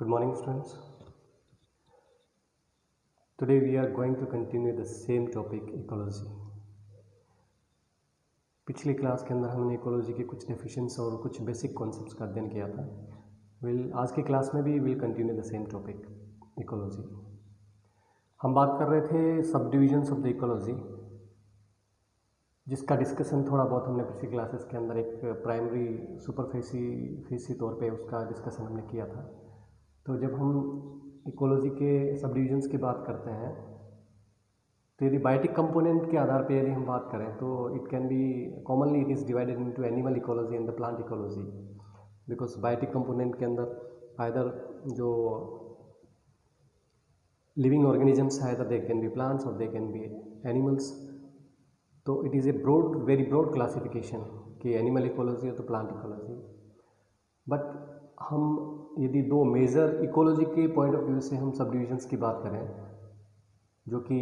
Good morning, students. Today we are going to continue the same topic, ecology. पिछली class के अंदर हमने ecology के कुछ डेफिनेशंस और कुछ बेसिक कॉन्सेप्ट्स का अध्ययन किया था. आज की क्लास में भी will continue the same topic, ecology. हम बात कर रहे थे सब डिविजन्स ऑफ द इकोलॉजी, जिसका डिस्कशन थोड़ा बहुत हमने पिछली क्लासेस के अंदर एक प्राइमरी सुपरफिशियल तौर पे उसका डिस्कशन हमने किया था. तो जब हम इकोलॉजी के सब डिविजन्स की बात करते हैं तो यदि बायोटिक कंपोनेंट के आधार पर यदि हम बात करें तो it can be commonly it is divided into animal ecology and the plant ecology. Because biotic component के अंदर आइदर जो लिविंग ऑर्गेनिजम्स है, दे कैन बी प्लांट्स और दे कैन बी एनिमल्स. तो it is a very broad classification कि animal ecology हो तो plant ecology. But हम यदि दो मेजर इकोलॉजी के पॉइंट ऑफ व्यू से हम सब डिविजन्स की बात करें जो कि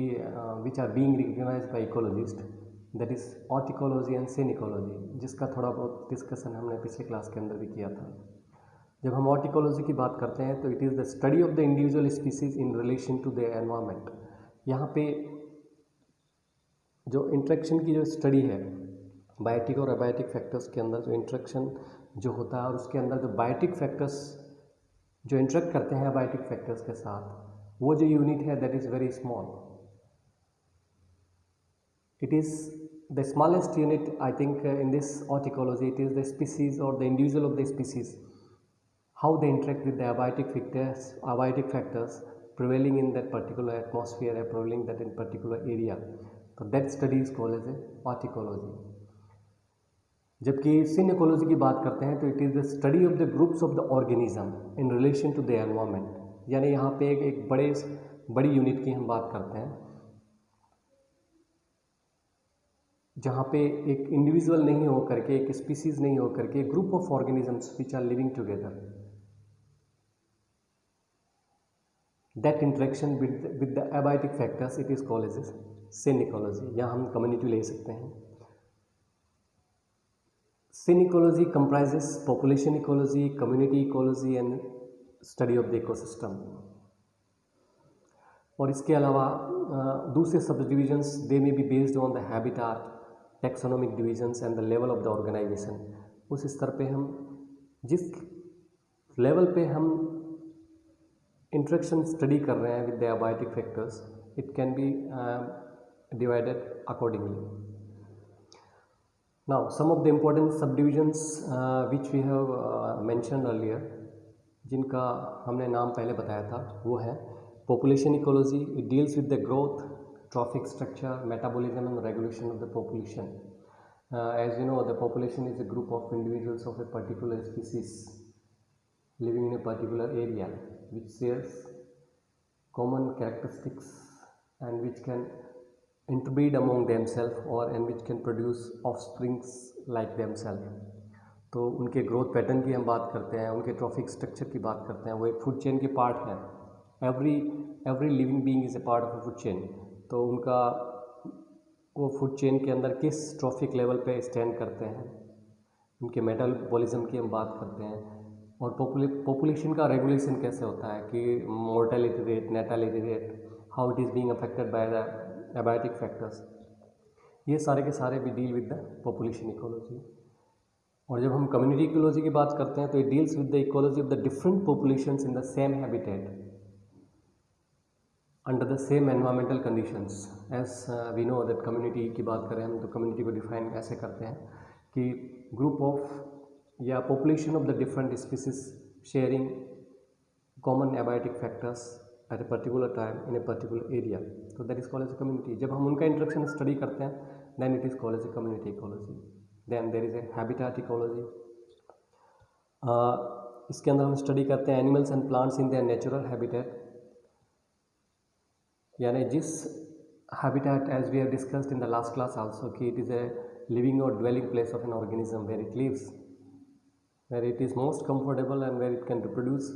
which are being recognised by ecologist, that is autecology and synecology, जिसका थोड़ा बहुत डिस्कशन हमने पिछले क्लास के अंदर भी किया था. जब हम ऑर्टिकोलॉजी की बात करते हैं तो it is the study of the individual species in relation to the environment. यहाँ पे जो इंट्रैक्शन की जो स्टडी है बायोटिक और अबायोटिक फैक्टर्स के अंदर, जो इंट्रैक्शन जो होता है और उसके अंदर जो बायोटिक फैक्टर्स जो इंट्रैक्ट करते हैं अबायोटिक फैक्टर्स के साथ, वो जो यूनिट है that is very small. It is the smallest unit I think in this autecology. It is the species और the individual of the species, how they interact with the abiotic factors prevailing in that particular atmosphere or prevailing that in particular area. So that study is called as a horticulture. जबकि सिनिकोलॉजी की बात करते हैं तो it is the study of the groups of the organism in relation to the environment. यानी यहाँ पे एक बड़ी यूनिट की हम बात करते हैं जहाँ पे एक इंडिविजुअल नहीं हो करके, एक स्पीसीज नहीं हो करके, group of organisms which are living together. That interaction with the abiotic factors it is called as synecology. यहाँ हम community ले सकते हैं. Synecology comprises population ecology, community ecology and study of the ecosystem. और इसके अलावा दूसरे सब divisions they may be based on the habitat, taxonomic divisions and the level of the organisation. उस स्तर पे हम जिस लेवल पे हम इंट्रैक्शन स्टडी कर रहे हैं with the abiotic factors, it can be divided accordingly. Now some of the important subdivisions which we have mentioned earlier, जिनका हमने नाम पहले बताया था, वो है population ecology. It deals with the growth, trophic structure, metabolism and regulation of the population. As you know, the population is a group of individuals of a particular species living in a particular area which shares common characteristics and which can interbreed among themselves or and which can produce offsprings like themselves. तो उनके growth pattern की हम बात करते हैं, उनके traffic structure की बात करते हैं. वो एक फूड चेन के पार्ट है. Every living being is a part of a food chain. तो उनका वो फूड चेन के अंदर किस ट्रॉफिक लेवल पे स्टैंड करते हैं, उनके मेटाबॉलिज्म की हम बात करते हैं. और पॉपुलेशन का रेगुलेशन कैसे होता है कि mortality rate, natality rate, how it is being affected by the abiotic factors. ये सारे के सारे भी deal with the population ecology. और जब हम कम्युनिटी इकोलॉजी की बात करते हैं तो it deals with the ecology of the different populations in the same habitat under the same environmental conditions. As we know that community की बात करें हम तो कम्युनिटी को डिफाइन कैसे करते हैं कि ग्रुप ऑफ या population of the different species sharing common abiotic factors at a particular time in a particular area. तो that is called as a community. जब हम उनका इंट्रैक्शन स्टडी करते हैं then it is called as a community ecology. Then there is a habitat ecology. इसके अंदर हम study करते हैं animals and plants in their natural habitat, यानी जिस habitat as we have discussed in the last class also कि it is a living और dwelling place of an organism where it lives, where it is most comfortable and where it can reproduce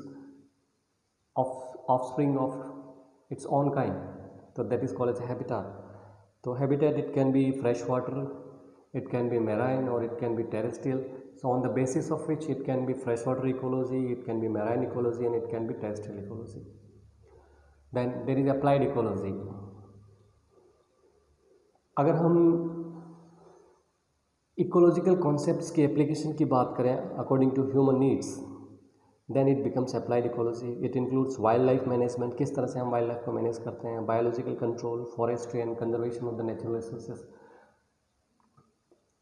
offspring of its own kind. So that is called as a habitat. So habitat, it can be fresh water, it can be marine or it can be terrestrial. So on the basis of which it can be freshwater ecology, it can be marine ecology, and it can be terrestrial ecology. Then there is applied ecology. अगर हम ecological concepts की application की बात करें according to human needs, then it becomes applied ecology. It includes wildlife management, किस तरह से हम वाइल्ड लाइफ को मैनेज करते हैं, biological control, forestry and conservation of the natural resources.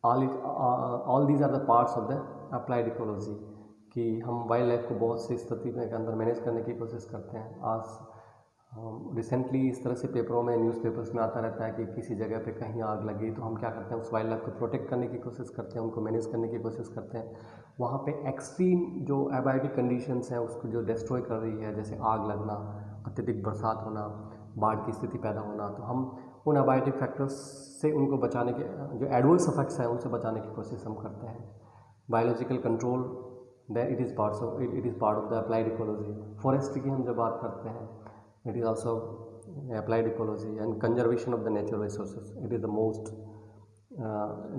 All these are the parts of the applied ecology कि हम wild life को बहुत सी स्थिति के अंदर मैनेज करने की कोशिश करते हैं. आज रिसेंटली इस तरह से पेपरों में, न्यूज़पेपर्स में आता रहता है कि किसी जगह पे कहीं आग लगी तो हम क्या करते हैं, उस वाइल्ड लाइफ को प्रोटेक्ट करने की कोशिश करते हैं, उनको मैनेज करने की कोशिश करते हैं. वहाँ पे एक्सट्रीम जो एबायोटिक कंडीशंस हैं उसको जो डिस्ट्रॉय कर रही है, जैसे आग लगना, अत्यधिक बरसात होना, बाढ़ की स्थिति पैदा होना, तो हम उन एबायोटिक फैक्टर्स से उनको बचाने के, जो एडवर्स इफेक्ट्स हैं उनसे बचाने की कोशिश हम करते हैं. Biological control, that it is part of the applied ecology. Forestry की हम जब बात करते हैं, it is also applied ecology. And conservation of the natural resources, it is the most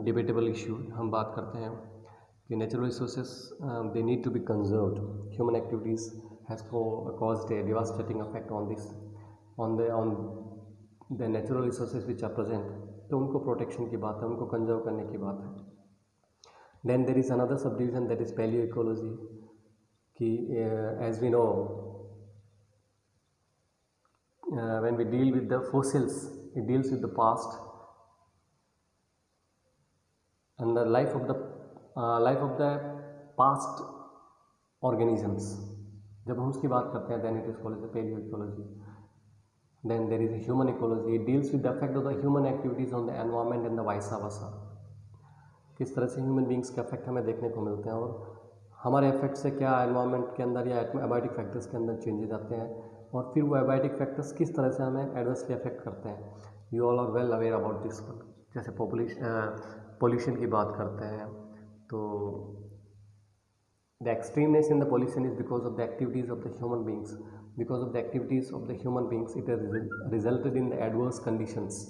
debatable issue. हम बात करते हैं कि natural resources they need to be conserved. Human activities has caused a devastating effect on the natural resources which are present. तो उनको protection की बात है, उनको कंजर्व करने की बात है. Then there is another subdivision that is paleoecology कि as we know, when we deal with the fossils, it deals with the past and the life of the past organisms. जब हम उसकी बात करते हैं, then it is called the paleoecology. Then there is a human ecology. It deals with the effect of the human activities on the environment and the vice versa. किस तरह से human beings के इफेक्ट हमें देखने को मिलते हैं और हमारे इफेक्ट से क्या एनवायरनमेंट के अंदर या एबायोटिक फैक्टर्स के अंदर चेंजेस आते हैं, और फिर वो एबायोटिक फैक्टर्स किस तरह से हमें एडवर्सली अफेक्ट करते हैं. You all are well aware about this. जैसे पोल्यूशन की बात करते हैं तो the extremeness in the pollution is because of the activities of the human beings. Because of the activities of the human beings it has resulted in the adverse conditions.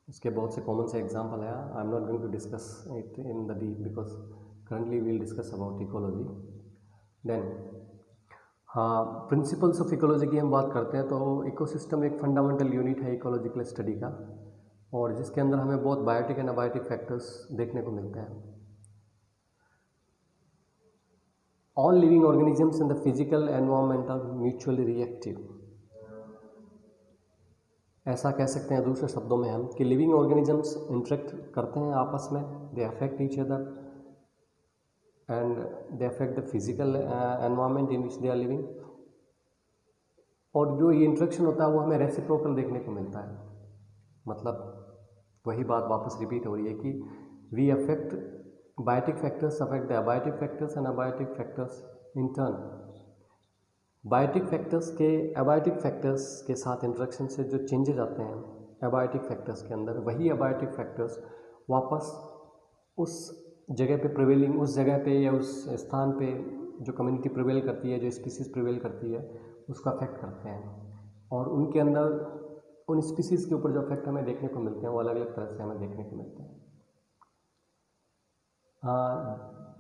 उसके बहुत से common से example है. I am not going to discuss it in the deep because currently we will discuss about ecology. Then हाँ, principles of ecology की हम बात करते हैं तो इकोसिस्टम एक फंडामेंटल यूनिट है इकोलॉजिकल स्टडी का, और जिसके अंदर हमें बहुत बायोटिक एंड अबायोटिक फैक्टर्स देखने को मिलते हैं. All living organisms in the physical environment are mutually reactive. ऐसा कह सकते हैं दूसरे शब्दों में हम कि लिविंग ऑर्गेनिजम्स इंटरेक्ट करते हैं आपस में, they affect each other and they affect the physical environment in which they are living. और जो ये इंट्रैक्शन होता है वो हमें रेसिप्रोकल देखने को मिलता है. मतलब वही बात वापस रिपीट हो रही है कि we affect biotic factors, affect the abiotic factors and abiotic factors in turn. Biotic factors के अबायोटिक फैक्टर्स के साथ इंट्रैक्शन से जो चेंजेस आते हैं अबायोटिक फैक्टर्स के अंदर, वही अबायोटिक फैक्टर्स वापस उस जगह पे प्रिवेलिंग, उस जगह पे या उस स्थान पे जो कम्युनिटी प्रिवेल करती है, जो स्पीसीज़ प्रिवेल करती है, उसको अफेक्ट करते हैं. और उनके अंदर उन स्पीसीज़ के ऊपर जो अफेक्ट हमें देखने को मिलते हैं वो अलग अलग तरह से हमें देखने को मिलते हैं.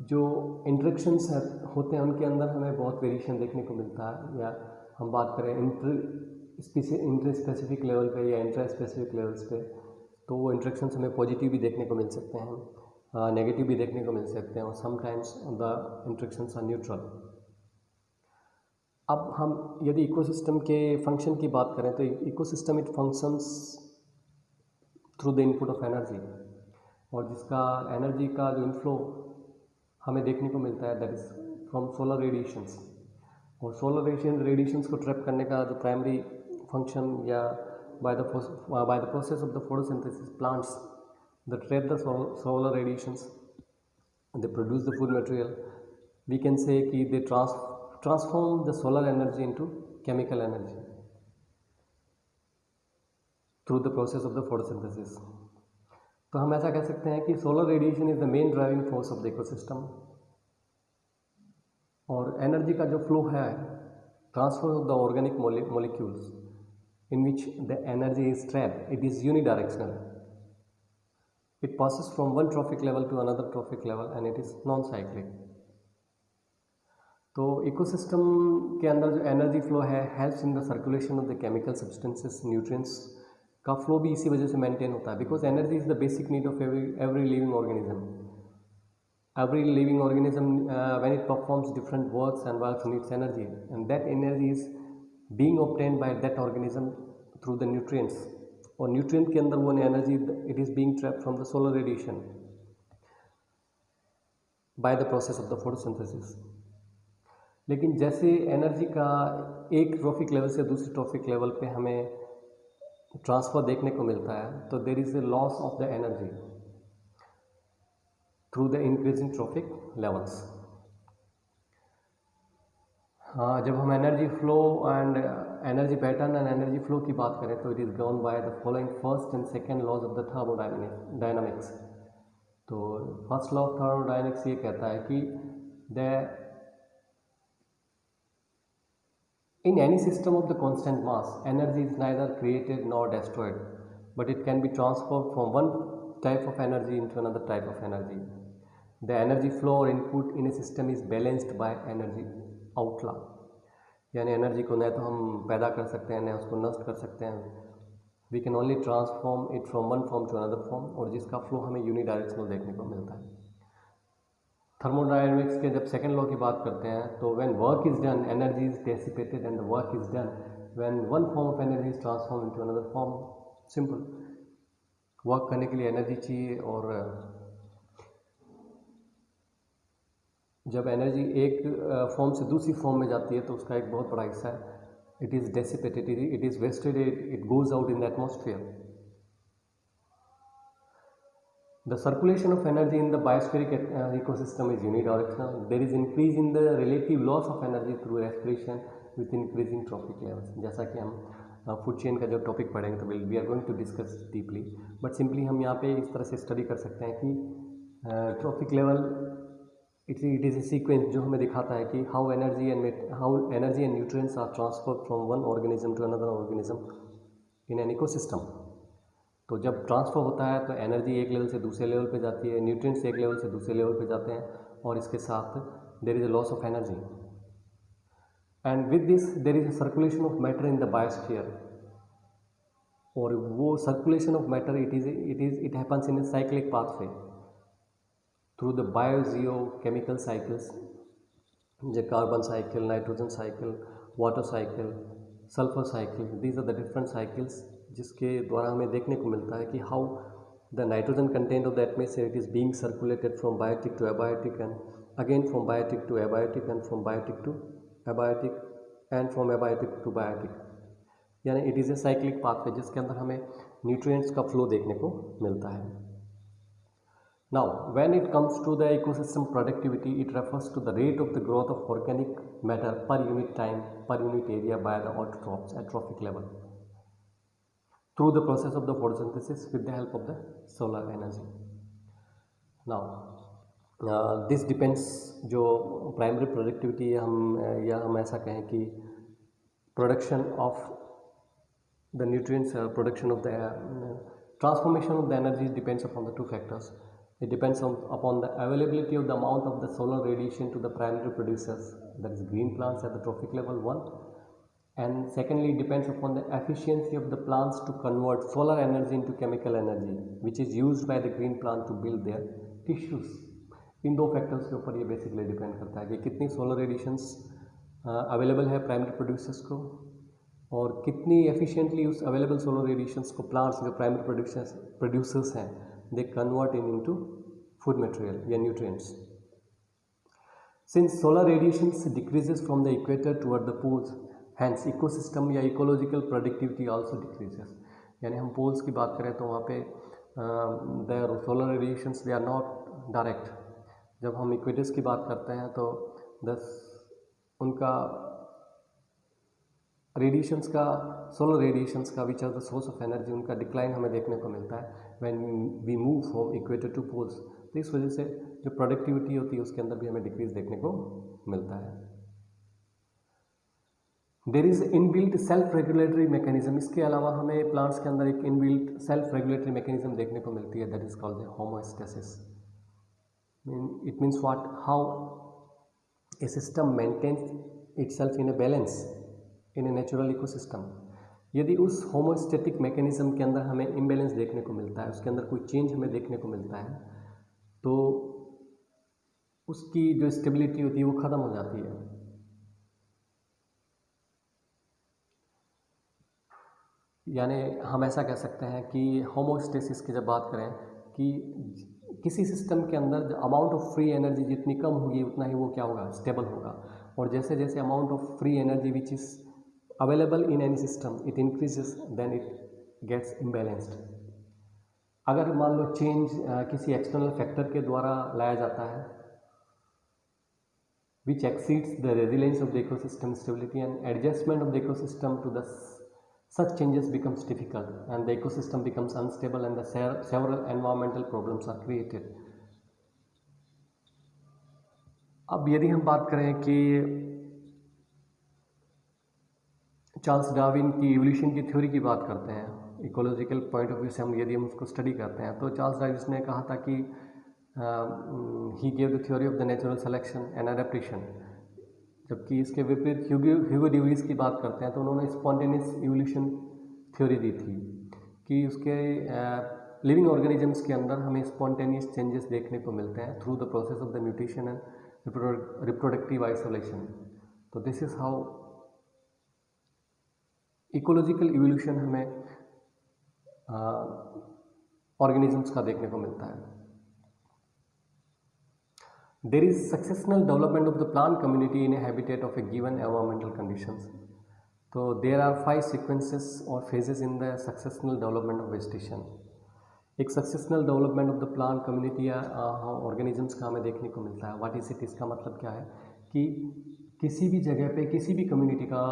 जो इंट्रैक्शंस होते हैं उनके अंदर हमें बहुत वेरिएशन देखने को मिलता है. या हम बात करें इंटर स्पेसिफिक लेवल पे या इंट्रा स्पेसिफिक लेवल्स पे, तो वो इंट्रैक्शंस हमें पॉजिटिव भी देखने को मिल सकते हैं, नेगेटिव भी देखने को मिल सकते हैं, और sometimes the interactions are neutral. अब हम यदि इकोसिस्टम के फंक्शन की बात करें तो ecosystem it functions through the input of energy, और जिसका एनर्जी का जो इनफ्लो हमें देखने को मिलता है that is from solar radiations. और सोलर रेडिएशंस को ट्रैप करने का जो प्राइमरी फंक्शन या by the process of the photosynthesis plants that trap the solar radiations, they produce the food material. We can say कि they transform the solar energy into chemical energy through the process of the photosynthesis. तो हम ऐसा कह सकते हैं कि solar radiation is the main driving force of the ecosystem. और energy का जो फ्लो है, transfer of the organic molecules in which the energy is trapped, it is unidirectional. It passes from one trophic level to another trophic level and it is non-cyclic. तो ecosystem के अंदर जो energy flow है helps in the circulation of the chemical substances, nutrients का flow भी इसी वजह से मेंटेन होता है, because energy is the basic need of every living organism. Every living organism, when it performs different works and works, needs energy, and that energy is being obtained by that organism through the nutrients. और nutrient के अंदर वो energy it is being trapped from the solar radiation by the process of the photosynthesis. लेकिन जैसे energy का एक trophic level से दूसरे ट्रॉफिक लेवल पे हमें ट्रांसफ़र देखने को मिलता है, तो there is a loss of the energy through the increasing trophic levels. हाँ, जब हम energy flow and energy pattern and energy flow की बात करें तो it is govern by the following first and second laws of the thermodynamics. तो first law of thermodynamics ये कहता है कि the in any system of the constant mass energy is neither created nor destroyed, but it can be transferred from one type of energy into another type of energy. The energy flow or input in a system is balanced by energy outflow. यानी energy को न तो हम पैदा कर सकते हैं न उसको नष्ट कर सकते हैं. We can only transform it from one form to another form, और जिसका फ्लो हमें यूनिडायरेक्शनल देखने को मिलता है. थर्मोडायनेमिक्स के जब सेकेंड लॉ की बात करते हैं तो when work is done energy is dissipated and the work is done when one form of energy is transform into another form. Simple. Work करने के लिए एनर्जी चाहिए, और जब एनर्जी एक फॉर्म से दूसरी फॉर्म में जाती है तो उसका एक बहुत बड़ा हिस्सा है it is dissipated, it is wasted, it goes out in the atmosphere. The circulation of energy in the biospheric ecosystem is unidirectional. There is increase in the relative loss of energy through respiration with increasing trophic levels. जैसा कि हम food chain का जो topic पढ़ेंगे तो we are going to discuss deeply, but simply हम यहाँ पे इस तरह से स्टडी कर सकते हैं कि trophic level it is a sequence जो हमें दिखाता है कि how energy and nutrients are transferred from one organism to another organism in an ecosystem. तो जब ट्रांसफ़र होता है तो एनर्जी एक लेवल से दूसरे लेवल पे जाती है, न्यूट्रिएंट्स एक लेवल से दूसरे लेवल पे जाते हैं, और इसके साथ there is a loss of energy. And with this there is a circulation of matter in the biosphere. और वो circulation of matter it happens in a cyclic pathway through the biogeochemical cycles, the carbon cycle, nitrogen cycle, water cycle, sulfur cycle. These are the different cycles जिसके द्वारा हमें देखने को मिलता है कि how the nitrogen content of the atmosphere it is being circulated from biotic to abiotic, and again from biotic to abiotic, and from biotic to abiotic, and from abiotic to biotic. यानी it is a cyclic pathway जिसके अंदर हमें nutrients का flow देखने को मिलता है. Now, when it comes to the ecosystem productivity, it refers to the rate of the growth of organic matter per unit time, per unit area by the autotrophs at trophic level through the process of the photosynthesis with the help of the solar energy. Now, this depends जो primary productivity हम ऐसा कहें कि production of the nutrients, production of the transformation of the energy depends upon the two factors. It depends upon the availability of the amount of the solar radiation to the primary producers, that is green plants at the trophic level 1, and secondly it depends upon the efficiency of the plants to convert solar energy into chemical energy which is used by the green plant to build their tissues. इन दो factors के ऊपर ये basically depend करता है कि कितनी solar radiations available है primary producers को, और कितनी एफिशिएंटली उस अवेलेबल सोलर रेडिएशंस को प्लांट्स जो प्राइमरी प्रोड्यूसर्स हैं they convert it into food material या nutrients. Since solar radiations decreases from the equator toward the poles, hence ecosystem या ecological productivity also decreases. यानी हम poles की बात करें तो वहाँ पे the solar radiations they are not direct. जब हम equators की बात करते हैं तो उनका रेडिएशंस का सोलर रेडिएशंस का which are the source of energy उनका डिक्लाइन हमें देखने को मिलता है when we move from equator to poles. तो इस वजह से जो प्रोडक्टिविटी होती है उसके अंदर भी हमें डिक्रीज देखने को मिलता है. There is inbuilt self regulatory mechanism, इसके अलावा हमें प्लांट्स के अंदर एक इनबिल्ट सेल्फ रेगुलेटरी मैकेनिज्म देखने को मिलती है, that is called the homeostasis. It means what? How a system maintains itself in a balance in a natural ecosystem. यदि उस होमोस्टेटिक मैकेनिज्म के अंदर हमें इम्बैलेंस देखने को मिलता है, उसके अंदर कोई चेंज हमें देखने को मिलता है, तो उसकी जो स्टेबिलिटी होती है वो ख़त्म हो जाती है. यानी हम ऐसा कह सकते हैं कि होमोस्टेसिस की जब बात करें कि किसी सिस्टम के अंदर अमाउंट ऑफ फ्री एनर्जी जितनी कम होगी उतना ही वो क्या होगा, स्टेबल होगा. और जैसे जैसे amount of free energy which is available in any system it increases, then it gets imbalanced. अगर मान लो चेंज किसी एक्सटर्नल फैक्टर के द्वारा लाया जाता है which exceeds the resilience of the ecosystem stability, and adjustment of the ecosystem to the such changes becomes difficult and the ecosystem becomes unstable and the several environmental problems are created. अब यदि हम बात करें कि Charles Darwin की evolution की theory की बात करते हैं, इकोलॉजिकल पॉइंट ऑफ व्यू से हम यदि हम उसको स्टडी करते हैं, तो चार्ल्स डार्विन ने कहा था कि he gave the theory of the natural selection and adaptation. जबकि इसके विपरीत ह्यूगो ड्यूरिस की बात करते हैं तो उन्होंने स्पॉन्टेनियस इवोल्यूशन थ्योरी दी थी कि उसके लिविंग ऑर्गेनिजम्स के अंदर हमें स्पॉन्टेनियस चेंजेस देखने को मिलते हैं through the process of the mutation and reproductive isolation. तो this is how ecological evolution हमें ऑर्गेनिजम्स का देखने को मिलता है. There is successional development of the plant community in a habitat of a given environmental conditions. So there are 5 sequences or phases in the successional development of vegetation. एक successional development of the plant community या organisms का हमें देखने को मिलता है. What is it? इसका मतलब क्या है कि किसी भी जगह पे किसी भी कम्युनिटी का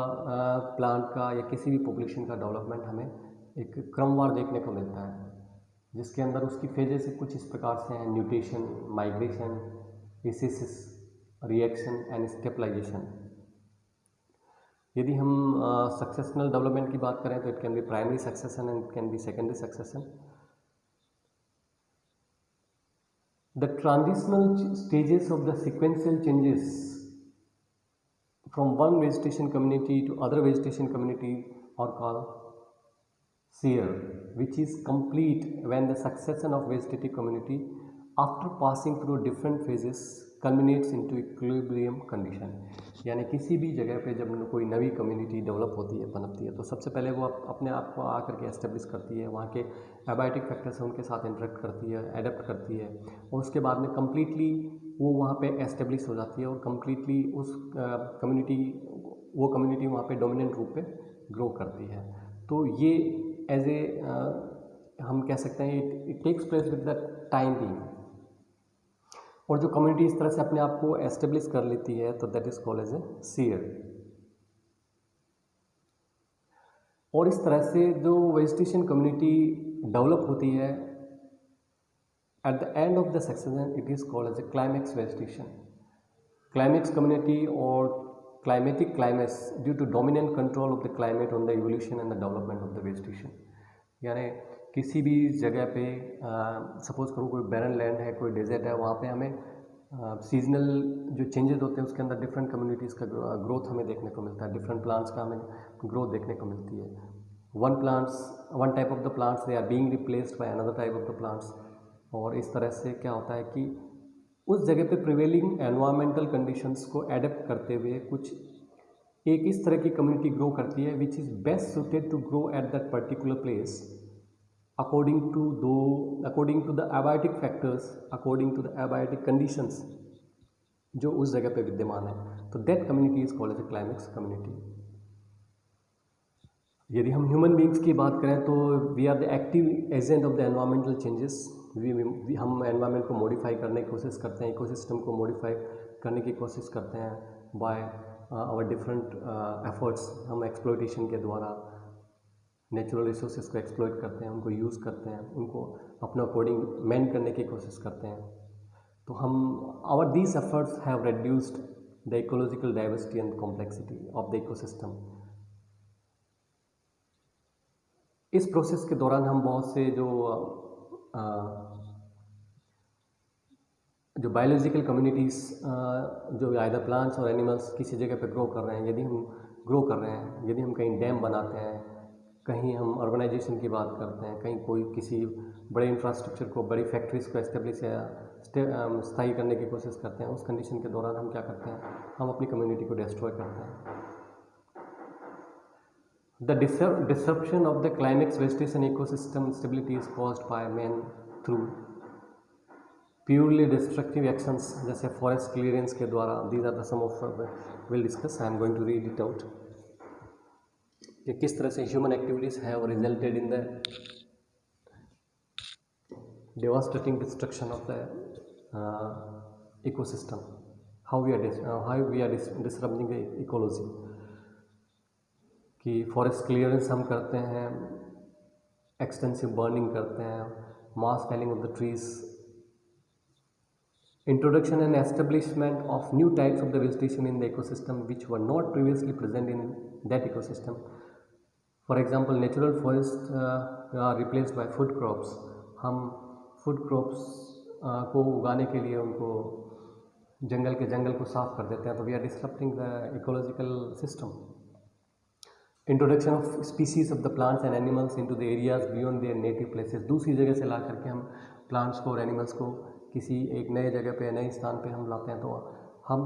प्लांट का या किसी भी पॉपुलेशन का डेवलपमेंट हमें एक क्रमवार देखने को मिलता है, जिसके अंदर उसकी फेजेस कुछ इस प्रकार से हैं: nutation, migration, एसिसिस, reaction and stabilization. यदि हम सक्सेशनल डेवलपमेंट की बात करें तो it can be primary succession and it can B secondary succession. The transitional stages of the sequential changes from one vegetation community to other vegetation community are called sear, which is complete when the succession of vegetative community after passing through different phases culminates into equilibrium condition. यानी किसी भी जगह पे जब कोई नवी community develop होती है, पनपती है, तो सबसे पहले वो अपने आप को आकर के एस्टेब्लिश करती है, वहाँ के एबायोटिक फैक्टर्स हैं उनके साथ इंटरेक्ट करती है, एडेप्ट करती है, और उसके बाद में कम्प्लीटली वो वहाँ पे एस्टेब्लिश हो जाती है और कम्प्लीटली उस वो कम्युनिटी वहाँ पे डोमिनेंट रूप पे ग्रो करती है. तो ये एज ए हम कह सकते हैं it takes place with the time being. और जो कम्युनिटी इस तरह से अपने आप को एस्टेब्लिश कर लेती है तो that is called as a sere. और इस तरह से जो वेजिटेशन कम्युनिटी डेवलप होती है at the end of the succession it is called as a climax vegetation. Climax community or climatic climax due to dominant control of the climate on the evolution and the development of the vegetation. यानी किसी भी जगह पे suppose करो कोई barren land है, कोई desert है, वहाँ पे हमें सीजनल जो चेंजेस होते हैं उसके अंदर डिफरेंट कम्युनिटीज़ का ग्रोथ हमें देखने को मिलता है, डिफरेंट प्लांट्स का हमें ग्रोथ देखने को मिलती है. One type of the plants they are being replaced by another type of the plants. और इस तरह से क्या होता है कि उस जगह पे प्रिवेलिंग एनवायरमेंटल कंडीशंस को एडेप्ट करते हुए कुछ एक इस तरह की कम्युनिटी ग्रो करती है which is best suited to grow at that particular place according to the abiotic factors, according to the abiotic conditions जो उस जगह पे विद्यमान है. तो that community is called as a climax community. यदि हम ह्यूमन बींग्स की बात करें तो we are the active agent of the environmental changes. हम एनवायरनमेंट को मॉडिफाई करने की कोशिश करते हैं, इकोसिस्टम को मॉडिफाई करने की कोशिश करते हैं बाय आवर डिफरेंट एफर्ट्स. हम एक्सप्लॉयटेशन के द्वारा नेचुरल रिसोर्सेज को एक्सप्लॉयट करते हैं, उनको यूज़ करते हैं, उनको अपने अकॉर्डिंग मेंड करने की कोशिश करते हैं. तो हम these efforts have reduced the ecological diversity and complexity of the ecosystem. इस प्रोसेस के दौरान हम बहुत से जो बायोलॉजिकल कम्युनिटीज़ जो आइदर प्लांट्स और एनिमल्स किसी जगह पे ग्रो कर रहे हैं, यदि हम ग्रो कर रहे हैं, यदि हम कहीं डैम बनाते हैं, कहीं हम अर्बनाइजेशन की बात करते हैं, कहीं कोई किसी बड़े इंफ्रास्ट्रक्चर को, बड़ी फैक्ट्रीज को एस्टेब्लिश या स्थायी करने की कोशिश करते हैं, उस कंडीशन के दौरान हम क्या करते हैं, हम अपनी कम्युनिटी को डिस्ट्रॉय करते हैं। The disruption of the climax, vegetation, ecosystem stability is caused by man through purely destructive actions जैसे forest clearance के द्वारा. These are the some of we'll discuss. I am going to read it out. कि किस तरह से human activities have resulted in the devastating destruction of the ecosystem. How we are disrupting the ecology. कि forest clearance हम करते हैं, extensive burning करते हैं, mass felling of the trees, introduction and establishment of new types of the vegetation in the ecosystem which were not previously present in that ecosystem. For example natural forest are replaced by food crops. हम food crops को उगाने के लिए उनको जंगल को साफ कर देते हैं, तो we are disturbing the ecological system. Introduction of species of the plants and animals into the areas beyond their native places. दूसरी जगह से ला करके हम प्लांट्स को और एनिमल्स को किसी एक नए जगह पे, नए स्थान पे हम लाते हैं, तो हम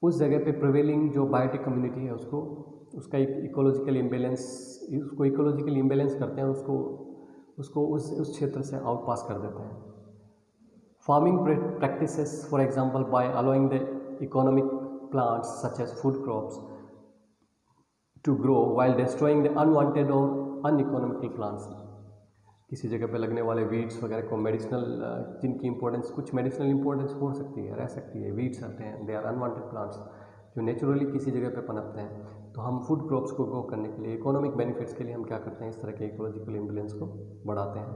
उस जगह पे प्रिवेलिंग जो बायोटिक कम्युनिटी है उसका इकोलॉजिकल इम्बेलेंस करते हैं, उसको उस क्षेत्र से आउट पास कर देते हैं. Farming practices for example by allowing the economic plants such as food crops to grow while destroying the unwanted or uneconomical plants. किसी जगह पे लगने वाले वीड्स वगैरह को मेडिसिनल, जिनकी इंपॉर्टेंस कुछ मेडिसिनल इंपॉर्टेंस हो सकती है, रह सकती है, वीड्स आते हैं, दे आर अनवांटेड प्लांट्स जो नेचुरली किसी जगह पे पनपते हैं, तो हम फूड क्रॉप्स को ग्रो करने के लिए, इकोनॉमिक बेनिफिट्स के लिए हम क्या करते हैं, इस तरह के इकोलॉजिकल इम्बैलेंस को बढ़ाते हैं.